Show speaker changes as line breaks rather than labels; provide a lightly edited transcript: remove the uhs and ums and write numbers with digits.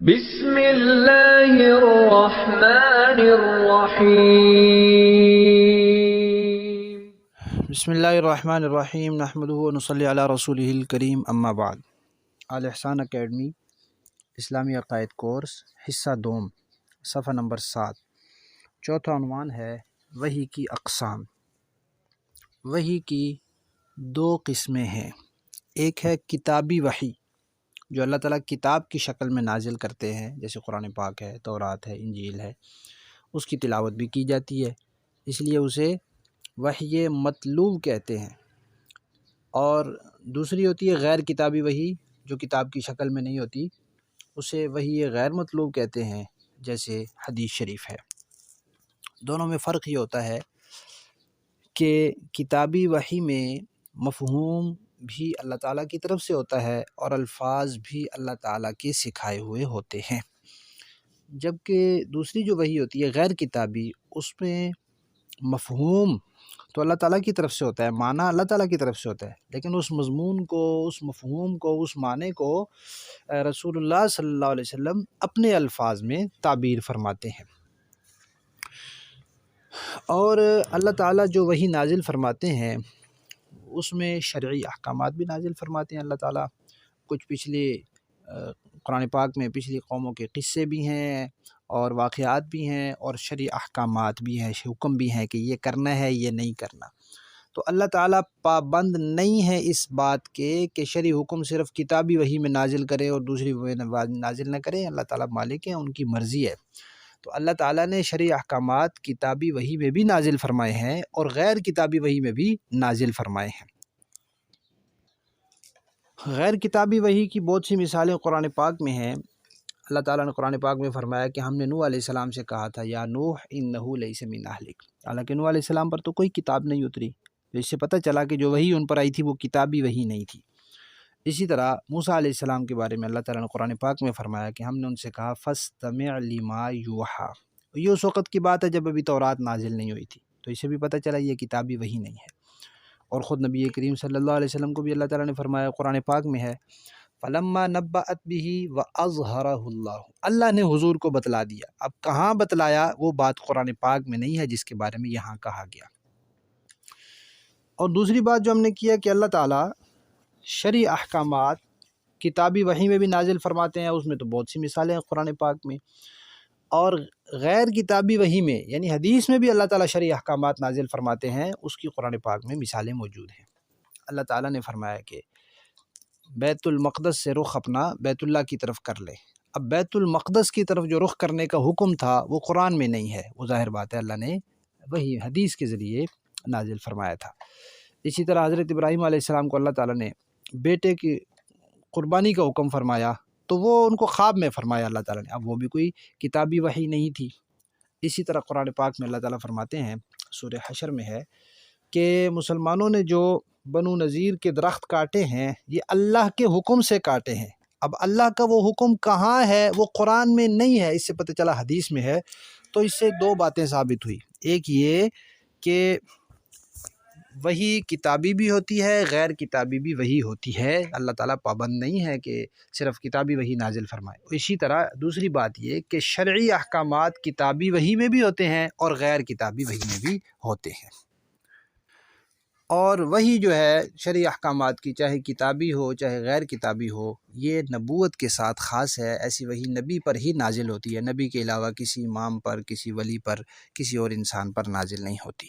بسم اللہ الرحمن الرحیم۔
بسم اللہ الرحمن الرحیم نحمدہ و نصلی علی رسولہ الکریم اما بعد۔ الاحسان اکیڈمی اسلامی عقائد کورس حصہ دوم صفحہ نمبر 7۔ چوتھا عنوان ہے وحی کی اقسام۔ وحی کی دو قسمیں ہیں، ایک ہے کتابی وحی جو اللہ تعالیٰ کتاب کی شکل میں نازل کرتے ہیں، جیسے قرآن پاک ہے، تورات ہے، انجیل ہے، اس کی تلاوت بھی کی جاتی ہے، اس لیے اسے وحی مطلوب کہتے ہیں۔ اور دوسری ہوتی ہے غیر کتابی وحی جو کتاب کی شکل میں نہیں ہوتی، اسے وحی غیر مطلوب کہتے ہیں، جیسے حدیث شریف ہے۔ دونوں میں فرق یہ ہوتا ہے کہ کتابی وحی میں مفہوم بھی اللہ تعالیٰ کی طرف سے ہوتا ہے اور الفاظ بھی اللہ تعالیٰ کے سکھائے ہوئے ہوتے ہیں، جبکہ دوسری جو وحی ہوتی ہے غیر کتابی، اس میں مفہوم تو اللہ تعالیٰ کی طرف سے ہوتا ہے، معنی اللہ تعالیٰ کی طرف سے ہوتا ہے، لیکن اس مضمون کو، اس مفہوم کو، اس معنی کو رسول اللہ صلی اللہ علیہ وسلم اپنے الفاظ میں تعبیر فرماتے ہیں۔ اور اللہ تعالیٰ جو وحی نازل فرماتے ہیں اس میں شرعی احکامات بھی نازل فرماتے ہیں اللہ تعالیٰ۔ کچھ پچھلی قرآن پاک میں پچھلی قوموں کے قصے بھی ہیں اور واقعات بھی ہیں اور شرعی احکامات بھی ہیں، حکم بھی ہیں کہ یہ کرنا ہے، یہ نہیں کرنا۔ تو اللہ تعالیٰ پابند نہیں ہے اس بات کے کہ شرعی حکم صرف کتابی وحی میں نازل کرے اور دوسری وحی میں نازل نہ کرے۔ اللہ تعالیٰ مالک ہیں، ان کی مرضی ہے۔ تو اللہ تعالیٰ نے شرعی احکامات کتابی وحی میں بھی نازل فرمائے ہیں اور غیر کتابی وحی میں بھی نازل فرمائے ہیں۔ غیر کتابی وحی کی بہت سی مثالیں قرآن پاک میں ہیں۔ اللہ تعالیٰ نے قرآن پاک میں فرمایا کہ ہم نے نوح علیہ السلام سے کہا تھا یا نوح انہ لیس من اہلک، حالانکہ نوح علیہ السلام پر تو کوئی کتاب نہیں اتری، تو اس سے پتہ چلا کہ جو وحی ان پر آئی تھی وہ کتابی وحی نہیں تھی۔ اسی طرح موسیٰ علیہ السلام کے بارے میں اللہ تعالیٰ نے قرآن پاک میں فرمایا کہ ہم نے ان سے کہا فاستمع لما یوحیٰ، یہ اس وقت کی بات ہے جب ابھی تورات نازل نہیں ہوئی تھی، تو اس سے بھی پتہ چلا یہ کتابی وحی نہیں ہے۔ اور خود نبی کریم صلی اللہ علیہ وسلم کو بھی اللہ تعالیٰ نے فرمایا، قرآن پاک میں ہے فَلَمَّا نَبَّأَتْ بِهِ وَأَظْهَرَهُ اللَّهُ، اللہ نے حضور کو بتلا دیا۔ اب کہاں بتلایا وہ بات قرآن پاک میں نہیں ہے جس کے بارے میں یہاں کہا گیا۔ اور دوسری بات جو ہم نے کیا کہ اللہ تعالیٰ شرعی احکامات کتابی وحی میں بھی نازل فرماتے ہیں، اس میں تو بہت سی مثالیں ہیں قرآن پاک میں، اور غیر کتابی وحی میں یعنی حدیث میں بھی اللہ تعالیٰ شرعی احکامات نازل فرماتے ہیں، اس کی قرآن پاک میں مثالیں موجود ہیں۔ اللہ تعالیٰ نے فرمایا کہ بیت المقدس سے رخ اپنا بیت اللہ کی طرف کر لے۔ اب بیت المقدس کی طرف جو رخ کرنے کا حکم تھا وہ قرآن میں نہیں ہے، وہ ظاہر بات ہے اللہ نے وہی حدیث کے ذریعے نازل فرمایا تھا۔ اسی طرح حضرت ابراہیم علیہ السلام کو اللہ تعالیٰ نے بیٹے کی قربانی کا حکم فرمایا تو وہ ان کو خواب میں فرمایا اللہ تعالیٰ نے، اب وہ بھی کوئی کتابی وحی نہیں تھی۔ اسی طرح قرآن پاک میں اللہ تعالیٰ فرماتے ہیں، سورہ حشر میں ہے کہ مسلمانوں نے جو بنو نذیر کے درخت کاٹے ہیں یہ اللہ کے حکم سے کاٹے ہیں۔ اب اللہ کا وہ حکم کہاں ہے؟ وہ قرآن میں نہیں ہے، اس سے پتہ چلا حدیث میں ہے۔ تو اس سے دو باتیں ثابت ہوئی، ایک یہ کہ وحی کتابی بھی ہوتی ہے، غیر کتابی بھی وحی ہوتی ہے، اللہ تعالیٰ پابند نہیں ہے کہ صرف کتابی وحی نازل فرمائے۔ اسی طرح دوسری بات یہ کہ شرعی احکامات کتابی وحی میں بھی ہوتے ہیں اور غیر کتابی وحی میں بھی ہوتے ہیں۔ اور وحی جو ہے شرعی احکامات کی، چاہے کتابی ہو چاہے غیر کتابی ہو، یہ نبوت کے ساتھ خاص ہے۔ ایسی وحی نبی پر ہی نازل ہوتی ہے، نبی کے علاوہ کسی امام پر، کسی ولی پر، کسی اور انسان پر نازل نہیں ہوتی۔